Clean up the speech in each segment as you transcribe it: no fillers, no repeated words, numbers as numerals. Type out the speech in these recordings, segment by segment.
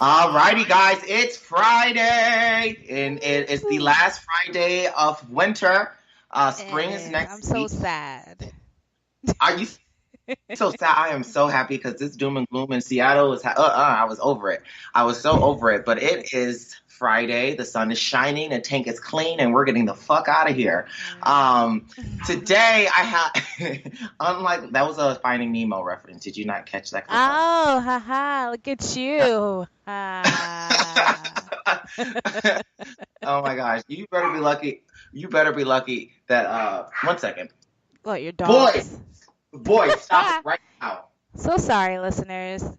All righty, guys, it's Friday, and it is the last Friday of winter. Spring is I'm next so week. sad. Are you so sad? I am so happy because this doom and gloom in Seattle is. I was over it. I was so over it. But it is Friday. The sun is shining. The tank is clean, and we're getting the fuck out of here. Um, Today, I have. Unlike that was a Finding Nemo reference. Did you not catch that clip up? Oh, haha, look at you. Ah. Oh my gosh, you better be lucky. You better be lucky that 1 second. What, your Boy, dogs? boy, stop it right now. So sorry, listeners. So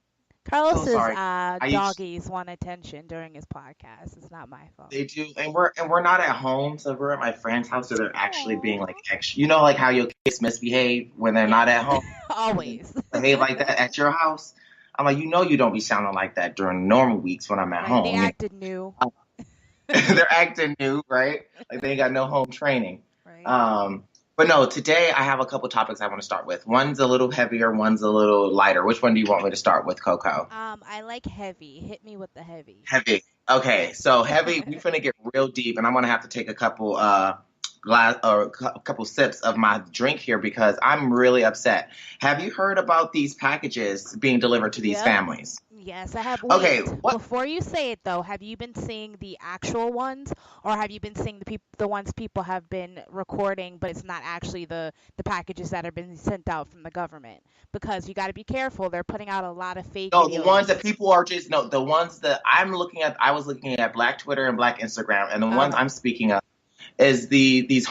Carlos's sorry. I used doggies want attention during his podcast. It's not my fault. they do and we're not at home, so we're at my friend's house, so they're actually being like Aw. extra. You know, like how your kids misbehave when they're not Yes, at home, always. behave like that at your house. I'm like, you don't be sounding like that during normal weeks when I'm at Right, they home. acted new. They're acting new, right? Like they ain't got no home training. Right. Um, but no, today I have a couple topics I want to start with. One's a little heavier, one's a little lighter. Which one do you want me to start with, Coco? I like heavy. Hit me with the heavy. Heavy. Okay, so heavy. We're gonna get real deep, and I'm gonna have to take a couple glass or a couple sips of my drink here because I'm really upset. Have you heard about these packages being delivered to these Yep. families? Yes, I have. Okay, Wait, what? before you say it though, have you been seeing the actual ones, or have you been seeing the ones people have been recording, but it's not actually the packages that are being sent out from the government? Because you got to be careful. They're putting out a lot of fake No, the ones that videos. people are just no, the ones that I'm looking at. I was looking at Black Twitter and Black Instagram, and the ones Uh-huh. I'm speaking of is these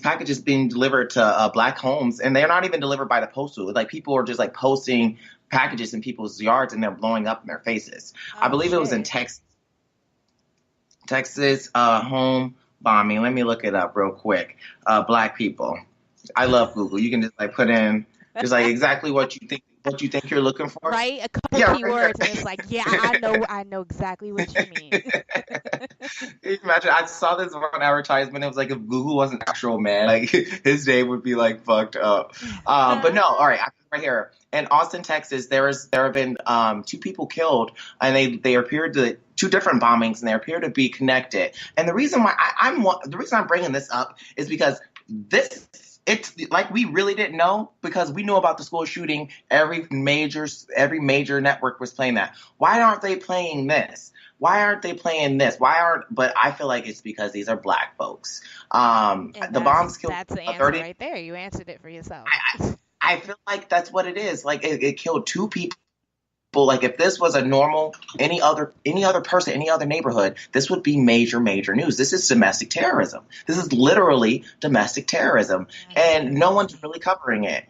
packages being delivered to Black homes, and they're not even delivered by the postal. Like people are just like posting packages in people's yards, and they're blowing up in their faces. I Oh believe it was in shit. Texas home bombing. Let me look it up real quick. Black people. I love Google. You can just like put in just like exactly what you think you're looking for. Right? A couple Yeah, right here. keywords, and it's like, yeah, I know exactly what you mean. Can you imagine? I saw this one advertisement. It was like if Google was an actual man, like his day would be like fucked up. But no, all right, right here in Austin, Texas, there have been two people killed, and they appeared to two different bombings, and they appear to be connected. And the reason why the reason I'm bringing this up is because this. It's like we really didn't know because we knew about the school shooting. Every major network was playing that. Why aren't they playing this? Why aren't they playing this? But I feel like it's because these are Black folks. And The that's bombs killed that's the answer 30. right there. You answered it for yourself. I feel like that's what it is. Like it killed two people. Like if this was a normal any other person, any other neighborhood, this would be major news. This is domestic terrorism. This is literally domestic terrorism, That's and no one's crazy. really covering it.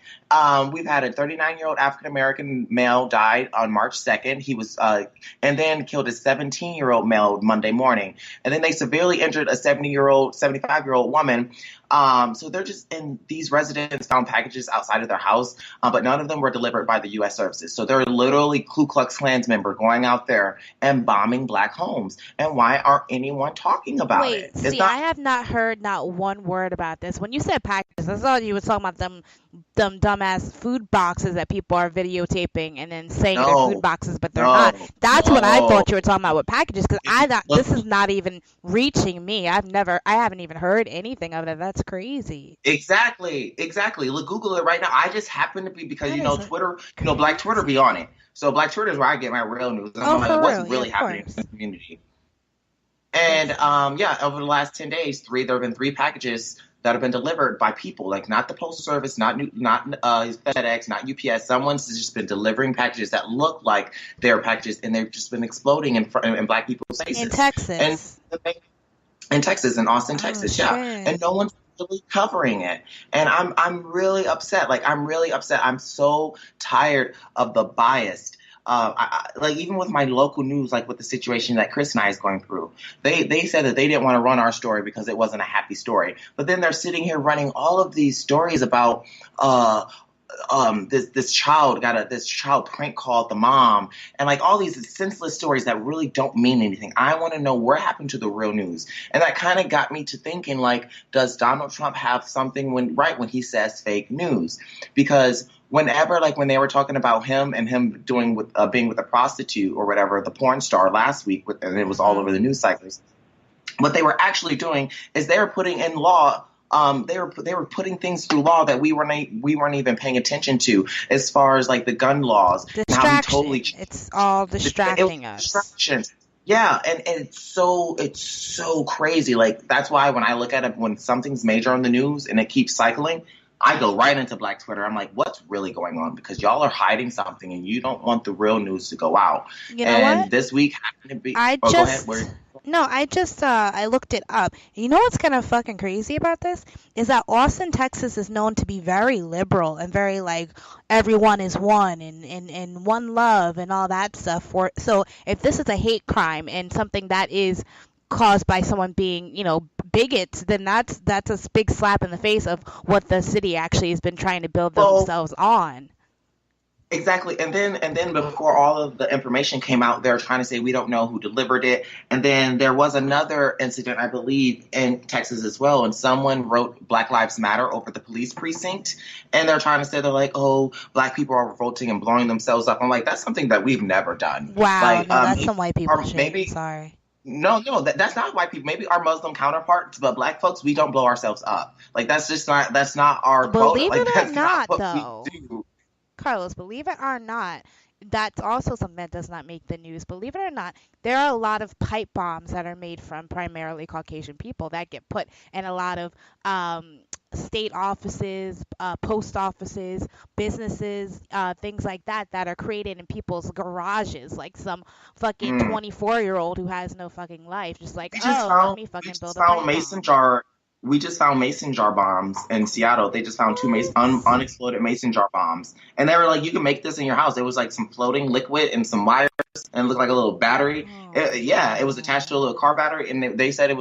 We've had a 39-year-old African American male died on March 2nd. He was and then killed a 17-year-old male Monday morning, and then they severely injured a 75-year-old woman. So they're just and these residents found packages outside of their house, but none of them were delivered by the U.S. services. So they're literally Ku Klux Klans member going out there and bombing Black homes. And why aren't anyone talking about it? Wait, It's see, not. I have not heard not one word about this. When you said packages, I thought you were talking about them dumbass food boxes that people are videotaping and then saying they're food No, boxes, but they're not. no, That's what I no. thought you were talking about with packages, because If you this look is not even reaching me. I haven't even heard anything of it. That's crazy. exactly. Look, Google it right now. I just happen to be because That is Twitter, Black Twitter be crazy. on it. So Black Twitter is where I get my real news. Oh, I'm like, for what's real? Yeah, really of happening in course. the community? Yeah. And yeah, over the last 10 days, there have been three packages that have been delivered by people, like not the postal service, not FedEx, not UPS. Someone's just been delivering packages that look like they're packages, and they've just been exploding in Black people's In faces. And Texas. in Texas, in Austin, Oh Texas, yeah, shit. and no one's really covering it. And I'm really upset. Like I'm really upset. I'm so tired of the biased. Like even with my local news, like with the situation that Chris and I is going through, they said that they didn't want to run our story because it wasn't a happy story. But then they're sitting here running all of these stories about uh this child prank called the mom, and like all these senseless stories that really don't mean anything. I want to know what happened to the real news. And that kind of got me to thinking, like, does Donald Trump have something when he says fake news? Because whenever, like, when they were talking about him and him doing with being with a prostitute or whatever, the porn star last week, and it was all Mm-hmm. over the news cycles. What they were actually doing is they were putting in law. They were putting things through law that we weren't even paying attention to, as far as like the gun laws and how he totally Distraction. It's all it was distracting us. distractions. Yeah, and it's so crazy. Like, that's why when I look at it, when something's major on the news and it keeps cycling, I go right into Black Twitter. I'm like, what's really going on? Because y'all are hiding something and you don't want the real news to go out. You know And what? this week happened to be. I Oh, go ahead. just no, I looked it up. You know what's kind of fucking crazy about this is that Austin, Texas is known to be very liberal and very like everyone is one and one love and all that stuff. So if this is a hate crime and something that is caused by someone being, bigots, then that's a big slap in the face of what the city actually has been trying to build Well, themselves on. exactly. And then before all of the information came out, they're trying to say we don't know who delivered it. And then there was another incident, I believe, in Texas as well, and someone wrote Black Lives Matter over the police precinct, and they're trying to say, they're like, oh, Black people are revolting and blowing themselves up. I'm like, that's something that we've never done. Wow, Like, no, that's some white people or shit. I'm maybe sorry. no, that's not white people. Maybe our Muslim counterparts, but Black folks, we don't blow ourselves up. Like, that's not our quota. Believe Like, it or that's not not, what we though, do. Carlos, believe it or not, that's also something that does not make the news. Believe it or not, there are a lot of pipe bombs that are made from primarily Caucasian people that get put in a lot of state offices, post offices, businesses, things like that that are created in people's garages. Like some fucking Mm. 24-year-old who has no fucking life, just like, We just oh, let found me we fucking just build a found pipe mason bomb. jar we just found mason jar bombs in Seattle. They just found two What? unexploded mason jar bombs, and they were like, you can make this in your house. It was like some floating liquid and some wires, and it looked like a little battery. Oh Yeah, it was attached to a no. little car battery, and they said it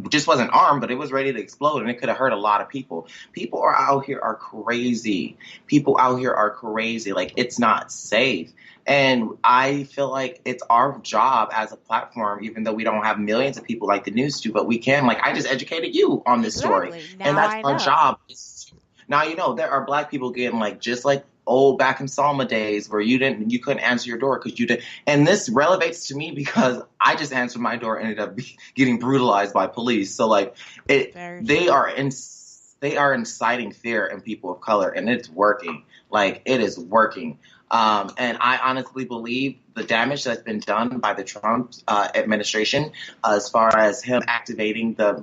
just wasn't armed, but it was ready to explode, and it could have hurt a lot of people. People are out here are crazy. People out here are crazy. Like, it's not safe. And I feel like it's our job as a platform, even though we don't have millions of people like the news do, but we can. Like, I just educated you on this story, Exactly. and Now that's I our know. job. Now, there are Black people getting, like, just like old back in Selma days, where you couldn't answer your door because you did. And this relevates to me because I just answered my door, and ended up getting brutalized by police. So, like, Very they true. are in. They are inciting fear in people of color, and it's working. Like, it is working. And I honestly believe the damage that's been done by the Trump administration, as far as him activating the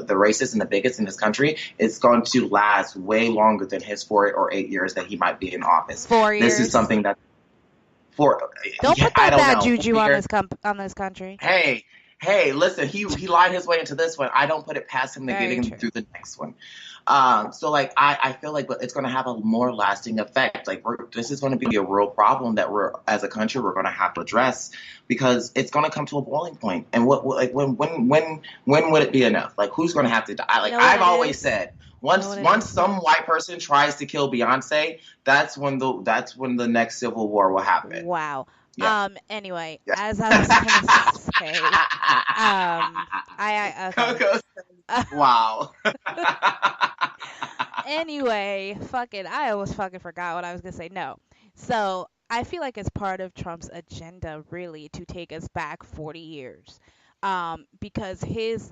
racists and the bigots in this country, is going to last way longer than his 4 or 8 years that he might be in office. Four This is years. something that, for, Don't yeah, put I that don't bad know, juju 4 years. on this country. Hey, listen, he lied his way into this one. I don't put it past him to Very getting true. through the next one. So, like, I feel like, but it's going to have a more lasting effect. Like, this is going to be a real problem that as a country, we're going to have to address, because it's going to come to a boiling point. And like, when would it be enough? Like, who's going to have to die? You Like, know what I've it always is? said, You know once what it once is? some white person tries to kill Beyonce, that's when the next civil war will happen. Wow. Yeah. Anyway, Yeah. as I was gonna say, okay. Coco says, wow. Anyway, fucking, I almost fucking forgot what I was gonna say. No. So I feel like it's part of Trump's agenda, really, to take us back 40 years, because his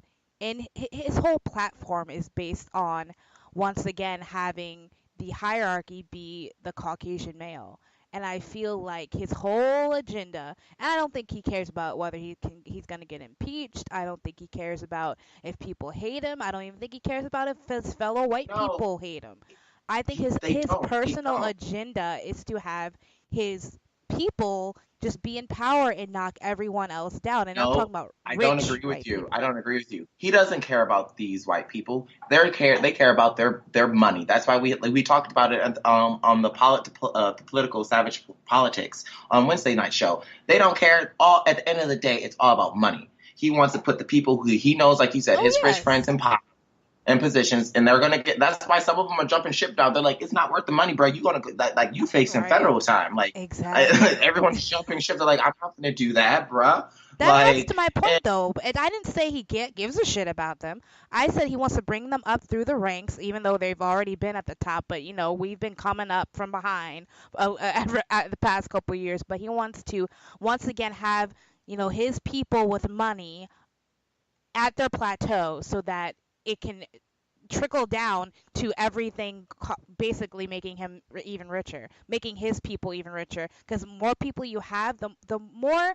whole platform is based on, once again, having the hierarchy be the Caucasian male. And I feel like his whole agenda, and I don't think he cares about whether he's gonna get impeached. I don't think he cares about if people hate him. I don't even think he cares about if his fellow white No, people hate him. I think his they his don't. They personal don't. agenda is to have his people just be in power and knock everyone else down. And I'm talking No, about I don't rich agree with white you. I people. don't agree with you. He doesn't care about these white people. They care about their money. That's why we talked about it on the political savage politics on Wednesday night show. They don't care. All at the end of the day, it's all about money. He wants to put the people who he knows, like you said, Oh his rich friends yes, in power and positions, and they're gonna get. That's why some of them are jumping ship down. They're like, it's not worth the money, bro. You gonna like you facing right. federal time. Like, Exactly. everyone's jumping ship. They're like, I'm not gonna do that, bro. That adds Like, to my point, and, though. And I didn't say he gives a shit about them. I said he wants to bring them up through the ranks, even though they've already been at the top. But we've been coming up from behind at the past couple years. But he wants to once again have his people with money at their plateau, so that it can trickle down to everything, basically making him even richer, making his people even richer. Because more people you have, the more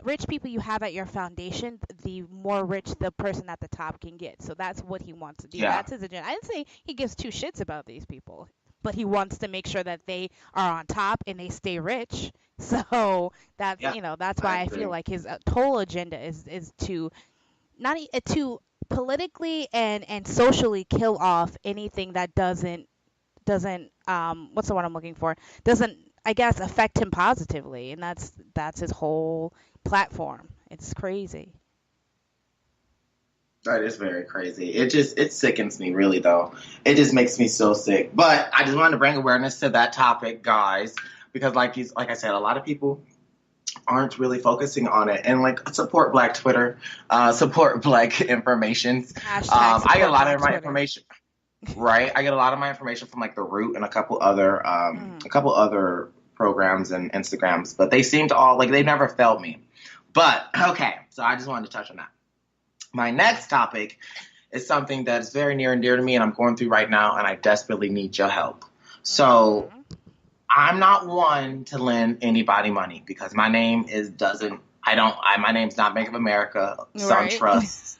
rich people you have at your foundation, the more rich the person at the top can get. So that's what he wants to do. yeah, That's his agenda. I didn't say he gives two shits about these people, but he wants to make sure that they are on top and they stay rich. So that's yeah, that's I why I feel agree. like his total agenda is to not to politically and socially kill off anything that doesn't what's the word I'm looking for, doesn't, I guess, affect him positively. And that's his whole platform. It's crazy. That is very crazy. It sickens me, really, though. It just makes me so sick. But I just wanted to bring awareness to that topic, guys, because like I said, a lot of people aren't really focusing on it. And like, support Black Twitter, support Black information. Hashtag I get a support lot Black of my Twitter. information. Right, I get a lot of my information from like The Root and Mm. a couple other programs and Instagrams, but they seem to all, like, they never failed me. But okay, so I just wanted to touch on that. My next topic is something that is very near and dear to me, and I'm going through right now, and I desperately need your help. So Mm-hmm. I'm not one to lend anybody money because my name is doesn't I don't I my name's not Bank of America, Right. SunTrust.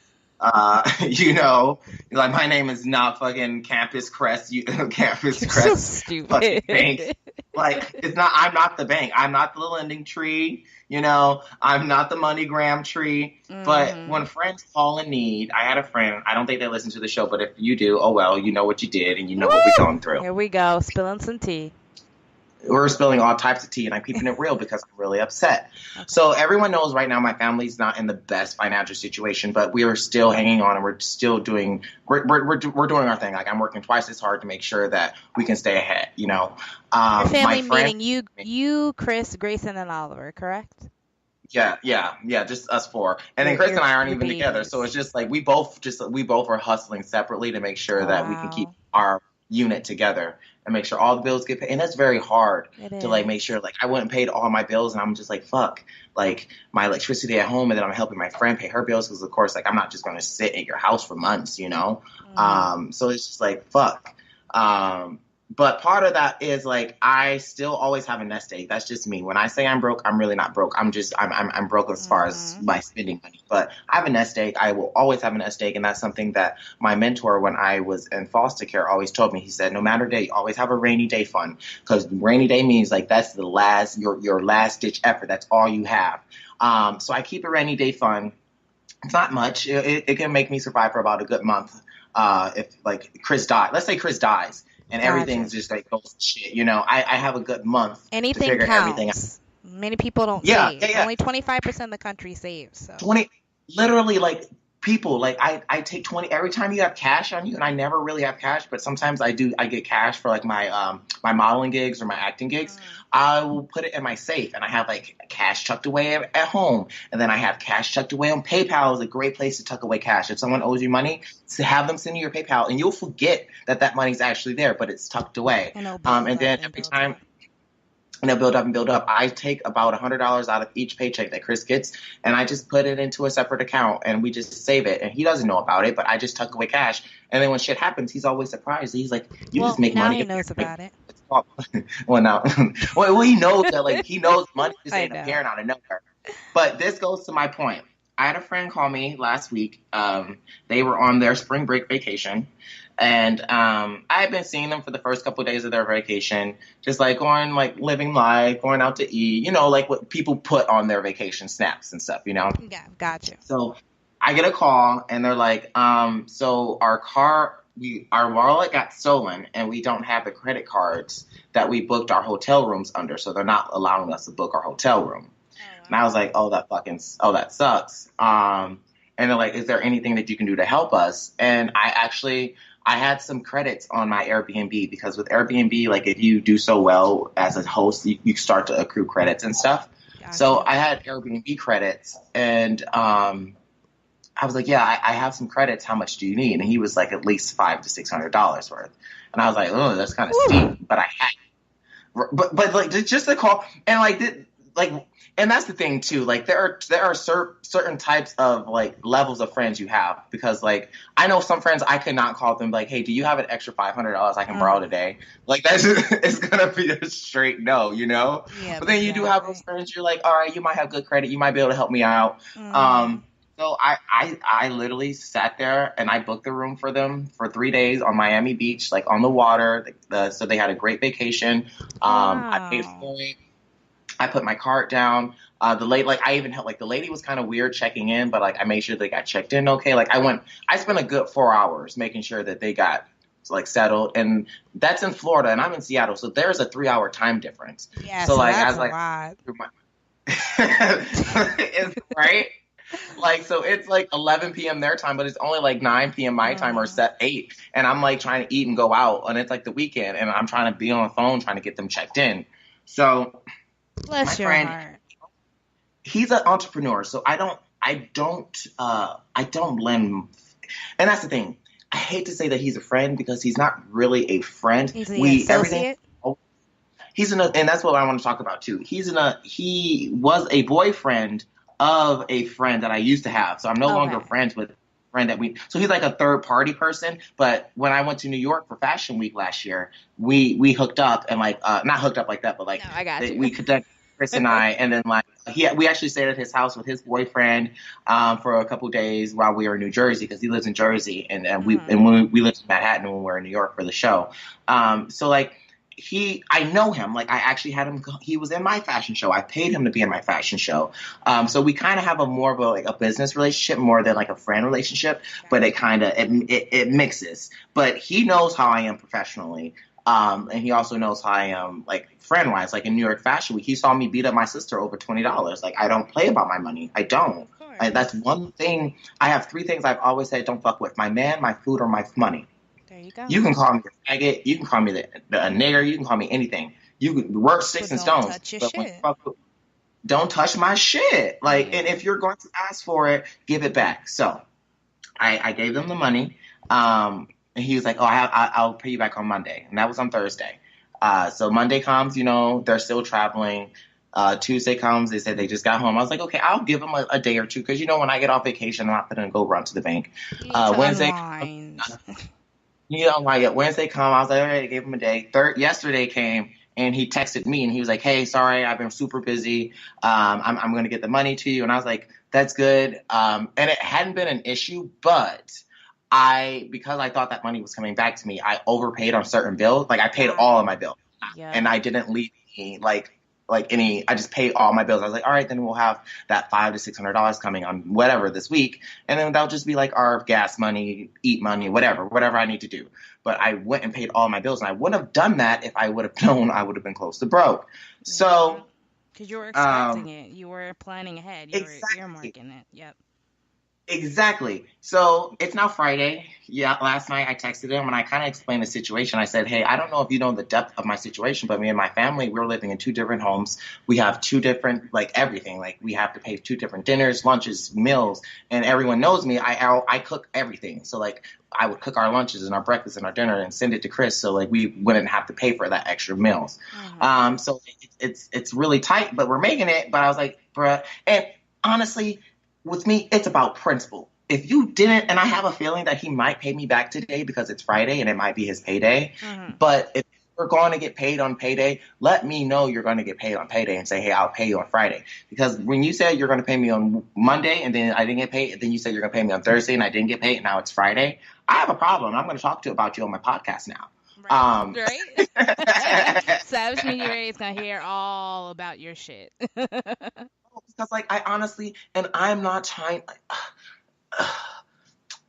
You know, like, my name is not fucking Campus Crest, Campus You're so Crest fucking bank. stupid. Like, it's not. I'm not the bank. I'm not the lending tree. I'm not the MoneyGram tree. But Mm-hmm. when friends call in need, I had a friend. I don't think they listen to the show, but if you do, oh well, you know what you did, and you know what we're Woo! going through. Here we go, spilling some tea. We're spilling all types of tea, and I'm keeping it real because I'm really upset. Okay. So everyone knows right now my family's not in the best financial situation, but we are still hanging on, and we're still doing we're doing our thing. Like, I'm working twice as hard to make sure that we can stay ahead. Your My family friend, meaning you, Chris, Grayson, and Oliver, correct? yeah, just us four, and then Chris and I aren't Your even together. So babies. it's just like we both are hustling separately to make sure Oh, that we can keep wow. our unit together and make sure all the bills get paid. And that's very hard It to, like, is. make sure, like, I wouldn't pay all my bills, and I'm just like, fuck, like, my electricity at home, and then I'm helping my friend pay her bills because, of course, like, I'm not just going to sit at your house for months. Mm-hmm. So it's just like, fuck. But part of that is, like, I still always have a nest egg. That's just me. When I say I'm broke, I'm really not broke. I'm broke as far as Mm-hmm. my spending money. But I have a nest egg. I will always have a nest egg, and that's something that my mentor, when I was in foster care, always told me. He said, no matter day, always have a rainy day fund, because rainy day means, like, that's the last your last ditch effort. That's all you have. So I keep a rainy day fund. It's not much. It can make me survive for about a good month. If, like, Chris died, let's say Chris dies, and Gotcha. everything's just like goes to shit. I have a good month to Anything figure everything out. counts. Many people don't Yeah, save. yeah, yeah. Only 25% of the country saves. So. 20, literally, like, people, like, I take 20 every time you have cash on you, and I never really have cash, but sometimes I get cash for, like, my modeling gigs or my acting gigs. Mm. I will put it in my safe, and I have, like, cash tucked away at home, and then I have cash tucked away on PayPal. Is a great place to tuck away cash. If someone owes you money, to have them send you your PayPal, and you'll forget that money's actually there, but it's tucked away. And it'll build And up then and every build time, up. and they'll build up and build up. I take about $100 out of each paycheck that Chris gets, and I just put it into a separate account, and we just save it. And he doesn't know about it, but I just tuck away cash. And then when shit happens, he's always surprised. He's like, "You just Well, make now money." he knows about it. Well, now, well, he knows that, like, he knows money just I ain't know. appearing out of nowhere. But this goes to my point. I had a friend call me last week. They were on their spring break vacation, and I had been seeing them for the first couple of days of their vacation, just, like, going, like, living life, going out to eat, like what people put on their vacation snaps and stuff. Yeah, gotcha. So I get a call, and they're like, so our wallet got stolen, and we don't have the credit cards that we booked our hotel rooms under, so they're not allowing us to book our hotel room. Oh, And I was wow. like, that sucks. And they're like, is there anything that you can do to help us? And I had some credits on my Airbnb, because with Airbnb, like, if you do so well as a host, you start to accrue credits and stuff. So Gotcha. I had Airbnb credits, and I was like, yeah, I have some credits. How much do you need? And he was like, at least $500 to $600 worth. And I was like, oh, that's kind of steep. Whew. But I had but like just the call and like and that's the thing too, like there are certain types of like levels of friends you have, because like I know some friends I could not call them like, hey, do you have an extra $500 I can borrow Mm. today? Like that's just, it's gonna be a straight no, you know. Yep, But then you do have those exactly. friends you're like, all right, you might have good credit, you might be able to help me out. Mhm. So I literally sat there and I booked the room for them for 3 days on Miami Beach, like on the water. So they had a great vacation. I paid Wow. for it. I put my cart down. The lady, like I even had, like the lady was kind of weird checking in, but like I made sure they got checked in okay. Like I spent a good 4 hours making sure that they got like settled, and that's in Florida, and I'm in Seattle, so there's a 3 hour time difference. Yeah, So so like I that's was a like, lot. it's right. Like, so it's like 11 p.m. their time, but it's only like 9 p.m. my time, or Mm. set 8. And I'm like trying to eat and go out, and it's like the weekend, and I'm trying to be on the phone trying to get them checked in. So my Bless your friend, heart. he's an entrepreneur, so I don't blame. And that's the thing. I hate to say that he's a friend because he's not really a friend. He's the We everything. associate. And that's what I want to talk about too. He was a boyfriend of a friend that I used to have. So I'm no longer Okay. friends with a friend so he's like a third party person. But when I went to New York for Fashion Week last year, we hooked up, and like, not hooked up like that, but No, like I got you. we connected, Chris and I, and then like we actually stayed at his house with his boyfriend for a couple days while we were in New Jersey, because he lives in Jersey, Mhm. and when we lived in Manhattan when we were in New York for the show. So like I know him. Like I actually had him. He was in my fashion show. I paid him to be in my fashion show. So we kind of have a more of a, like a business relationship more than like a friend relationship. But it Gotcha. kind of it mixes. But he knows how I am professionally. And he also knows how I am like friend wise. Like in New York Fashion Week, he saw me beat up my sister over $20. Like I don't play about my money. I don't. Of course. That's one thing. I have three things I've always said don't fuck with: my man, my food, or my money. There you go. You can call me a faggot. You can call me a nigger. You can call me anything. You can work But sticks and don't stones. touch your But when shit. don't touch my shit. Like, and Yeah. if you're going to ask for it, give it back. So I gave them the money. And he was like, "Oh, I'll pay you back on Monday," and that was on Thursday. So Monday comes, they're still traveling. Tuesday comes, they said they just got home. I was like, okay, I'll give them a day or two, because when I get off vacation, I'm not gonna go run to the bank. You need to Wednesday. unwind. Like Wednesday come, I was like, all right, I gave him a day. Yesterday came, and he texted me, and he was like, hey, sorry, I've been super busy. I'm going to get the money to you. And I was like, that's good. And it hadn't been an issue, but because I thought that money was coming back to me, I overpaid on certain bills. Like I paid Got all of it. my bills, and Yep. I didn't leave any, like any. I just paid all my bills. I was like, all right, then we'll have that $500 to $600 coming on whatever this week, and then that'll just be like our gas money, eat money, whatever I need to do. But I went and paid all my bills, and I wouldn't have done that if I would have known I would have been close to broke. Yeah. So, Because you were expecting um, it. You were planning ahead. You were exactly. earmarking it. Yep. Exactly. So it's now Friday. Yeah, last night I texted him and I kind of explained the situation. I said, hey, I don't know if you know the depth of my situation, but me and my family, we're living in two different homes. We have two different, like everything. Like we have to pay two different dinners, lunches, meals. And everyone knows me. I cook everything. So like I would cook our lunches and our breakfast and our dinner and send it to Chris. So like we wouldn't have to pay for that extra meals. Mhm. So it's really tight, but we're making it. But I was like, bruh. And honestly, with me, it's about principle. If you didn't, and I have a feeling that he might pay me back today because it's Friday and it might be his payday. Mhm. But if we're going to get paid on payday, let me know you're going to get paid on payday and say, hey, I'll pay you on Friday. Because when you said you're going to pay me on Monday and then I didn't get paid, and then you said you're going to pay me on Thursday and I didn't get paid, and now it's Friday, I have a problem. I'm going to talk to you about you on my podcast now. Right. Right. Savage Media Ray is gonna hear all about your shit. Because like I honestly, and I'm not trying.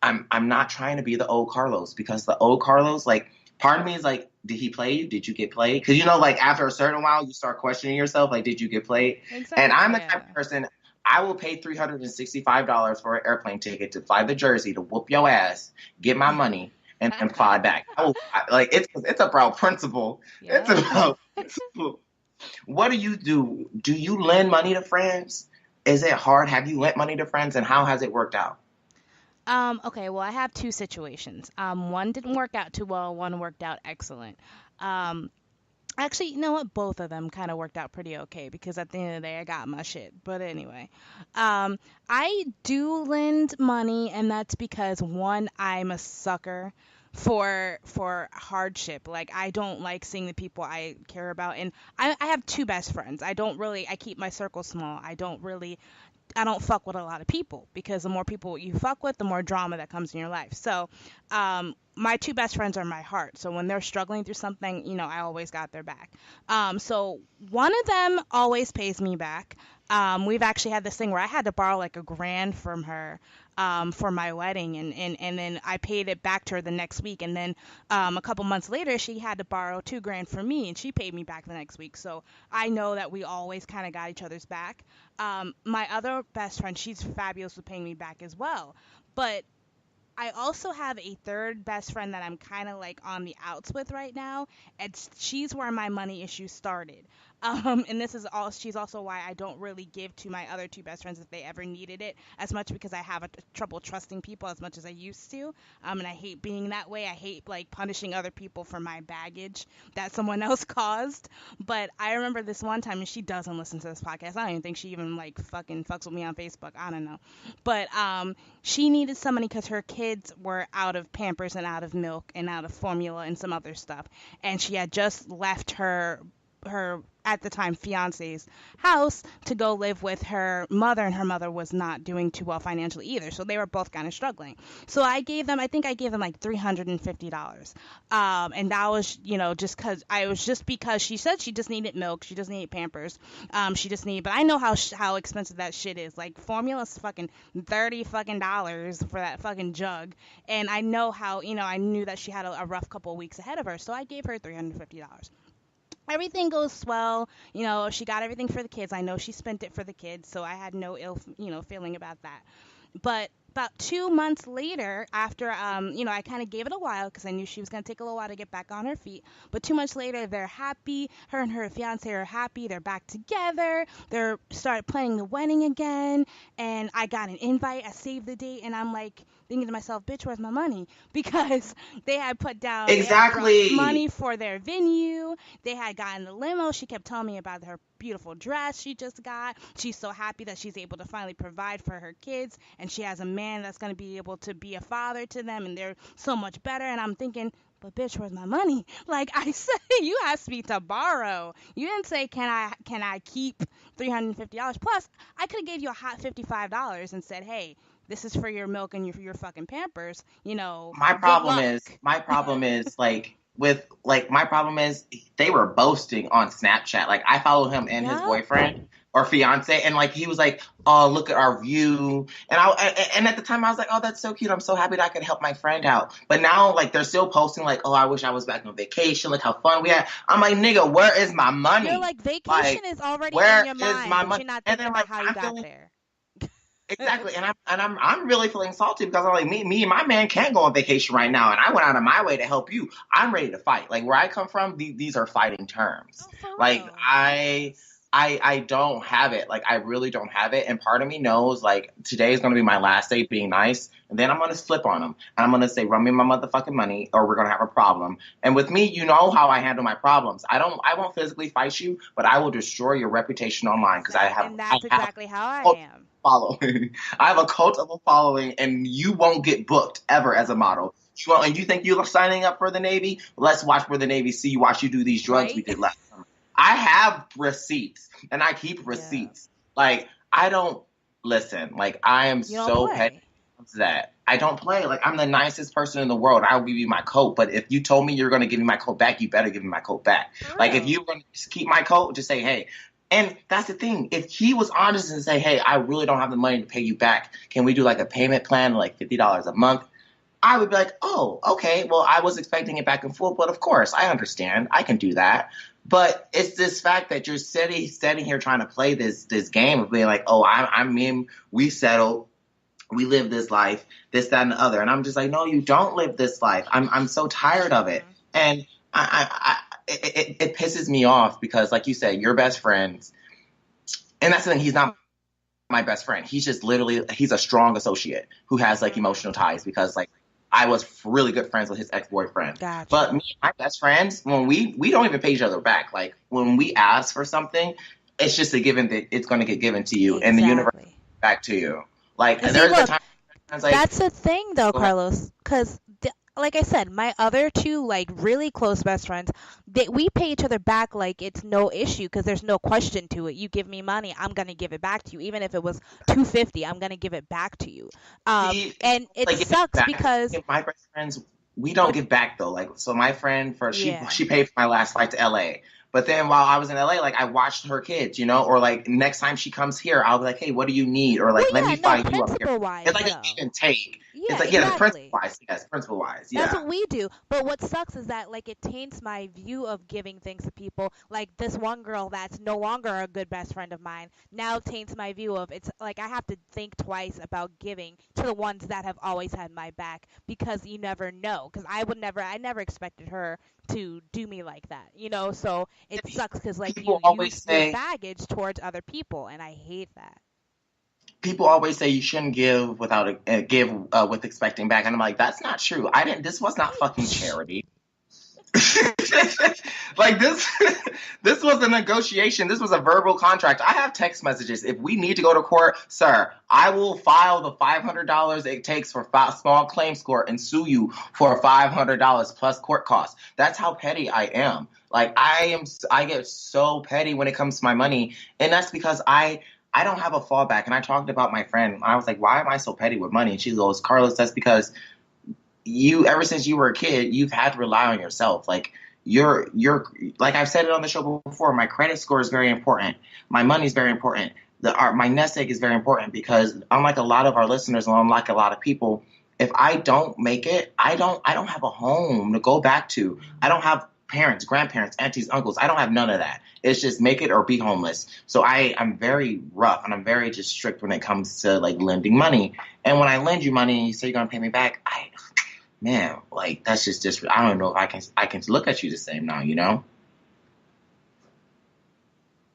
I'm not trying to be the old Carlos, because the old Carlos, like, part of me is like, did he play you? Did you get played? Because like after a certain while, you start questioning yourself, like, did you get played? And I'm Exactly. the type Yeah. of person, I will pay $365 for an airplane ticket to fly to Jersey to whoop your ass, get my money, and then fly back. Like it's about principle. It's Yep. about principle. What do you do? Do you lend money to friends? Is it hard? Have you lent money to friends, and how has it worked out? Okay, well, I have two situations. One didn't work out too well, one worked out excellent. Um, Actually, you know what? Both of them kind of worked out pretty okay because at the end of the day, I got my shit. But anyway, um, I do lend money, and that's because one, I'm a sucker for hardship. Like I don't like seeing the people I care about, and I have two best friends. I keep my circle small. I don't fuck with a lot of people because the more people you fuck with, the more drama that comes in your life. So, my two best friends are my heart. So when they're struggling through something, I always got their back. So one of them always pays me back. We've actually had this thing where I had to borrow like $1,000 from her for my wedding, and then I paid it back to her the next week, and then a couple months later she had to borrow $2,000 from me, and she paid me back the next week. So I know that we always kind of got each other's back. My other best friend, she's fabulous with paying me back as well. But I also have a third best friend that I'm kind of like on the outs with right now, and she's where my money issue started. And she's also why I don't really give to my other two best friends if they ever needed it as much because I have trouble trusting people as much as I used to. And I hate being that way. I hate like punishing other people for my baggage that someone else caused. But I remember this one time, and she doesn't listen to this podcast. I don't even think she even like fucking fucks with me on Facebook. I don't know. But she needed some money because her kids were out of Pampers and out of milk and out of formula and some other stuff, and she had just left her at the time fiance's house to go live with her mother, and her mother was not doing too well financially either, so they were both kind of struggling. So I think I gave them like $350, and that was just because she said she just needed milk, she just needed Pampers, she just needed, but I know how expensive that shit is. Like formula's fucking $30 for that fucking jug, and I know how, I knew that she had a rough couple of weeks ahead of her, so I gave her $350. Everything goes well. She got everything for the kids. I know she spent it for the kids, so I had no feeling about that. But about 2 months later, after I kind of gave it a while because I knew she was gonna take a little while to get back on her feet. But 2 months later, they're happy. Her and her fiance are happy. They're back together. They're started planning the wedding again. And I got an invite. I saved the date, and I'm like thinking to myself, "Bitch, where's my money?" Because they had brought Exactly. money for their venue. They had gotten the limo. She kept telling me about her beautiful dress she just got. She's so happy that she's able to finally provide for her kids, and she has a man that's going to be able to be a father to them, and they're so much better. And I'm thinking, but bitch, where's my money? Like I said, you asked me to borrow. You didn't say can I keep $350. Plus, I could have gave you a hot $55 and said, hey, this is for your milk and your fucking Pampers. Good luck. My problem is like my problem is they were boasting on Snapchat. Like I follow him and his Yep. boyfriend or fiance, and like he was like, "Oh, look at our view," and at the time I was like, "Oh, that's so cute. I'm so happy that I could help my friend out." But now like they're still posting like, "Oh, I wish I was back on vacation. Look how fun we had." I'm like, "Nigga, where is my You're money? like, vacation Like, is already in where your is mind, my but money?" you're not And thinking then about like how you I'm got feeling there. exactly, and I'm really feeling salty because I'm like me and my man can't go on vacation right now, and I went out of my way to help you. I'm ready to fight. Like where I come from, these are fighting terms. Oh, for Like real. I Yes. I don't have it. Like I really don't have it, and part of me knows like today is going to be my last day being nice, and then I'm going to flip on them, and I'm going to say run me my motherfucking money, or we're going to have a problem. And with me, you know how I handle my problems. I won't physically fight you, but I will destroy your reputation online because And I that's have exactly how I cult am. following. I have a cult of a following, and you won't get booked ever as a model. Well, and you think you're signing up for the Navy? Let's watch where the Navy see you. Watch you do these drugs we Right? did last summer. I have receipts, and I keep Yeah. receipts. Like I don't listen. Like I am You don't so petty play. to that. I don't play. Like I'm the nicest person in the world. I'll give you my coat, but if you told me you're going to give me my coat back, you better give me my coat back. For Like if real. you're going to keep my coat, just say, hey. And that's the thing. If he was honest and say, hey, I really don't have the money to pay you back, can we do like a payment plan, like $50 a month? I would be like, oh, okay. Well, I was expecting it back and forth, but of course, I understand. I can do that. But it's this fact that you're sitting here trying to play this game of being like, oh, I'm him. We settled. We live this life, this, that, and the other. And I'm just like, no, you don't live this life. I'm so tired of it. Mhm. And it pisses me off because, like you said, your best friends, and that's the thing. He's not my best friend. He's just literally he's a strong associate who has like Mm-hmm. emotional ties because like I was really good friends with his ex boyfriend. But Gotcha. me and my best friends, when we don't even pay each other back. Like when we ask for something, it's just a given that it's going to get given to you, and the universe Exactly. back to you. Like And see, there's been look, times I was like, that's the thing though, go ahead. Carlos, because like I said, my other two like really close best friends, we pay each other back like it's no issue because there's no question to it. You give me money, I'm gonna give it back to you, even if it was 250, I'm gonna give it back to you. See, And it like giving sucks back. because My best friends, we don't give back though. Like, so my friend for yeah, she paid for my last flight to LA. But then while I was in LA, like I watched her kids, you know, or like next time she comes here, I'll be like, hey, what do you need? Or well, like, let yeah, me no, fly you up here. principle It's wise like a though, give and take. It's yeah, like, yeah, the principle exactly. wise, yes, principle wise, That's yeah. what we do. But what sucks is that like it taints my view of giving things to people. Like this one girl that's no longer a good best friend of mine now taints my view of it's like I have to think twice about giving to the ones that have always had my back because you never know. Because I never expected her to do me like that, you know. So it sucks because like People you always your say, baggage towards other people, and I hate that. people always say you shouldn't give without give with expecting back, and I'm like, that's not true. I didn't. This was not fucking charity. Like this was a negotiation. This was a verbal contract. I have text messages. If we need to go to court, sir, I will file the $500 it takes for small claims court and sue you for $500 plus court costs. That's how petty I am. Like I get so petty when it comes to my money, and that's because I don't have a fallback. And I talked about my friend. I was like, why am I so petty with money? And she goes, Carlos, that's because you ever since you were a kid, you've had to rely on yourself. Like you're like I've said it on the show before, my credit score is very important. My money is very important. My nest egg is very important because unlike a lot of our listeners and unlike a lot of people, if I don't make it, I don't have a home to go back to. I don't have parents, grandparents, aunties, uncles. I don't have none of that. It's just make it or be homeless. So I'm very rough and I'm very just strict when it comes to like lending money. And when I lend you money and you say you're gonna pay me back, man, like that's just I don't know if I can look at you the same now, you know?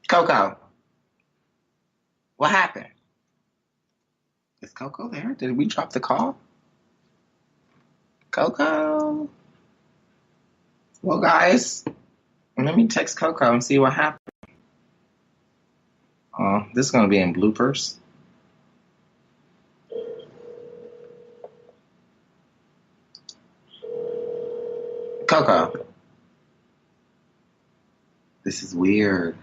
Coco, what happened? Is Coco there? Did we drop the call? Coco? Well, guys, let me text Coco and see what happened. Oh, this is gonna be in bloopers. Coco, this is weird.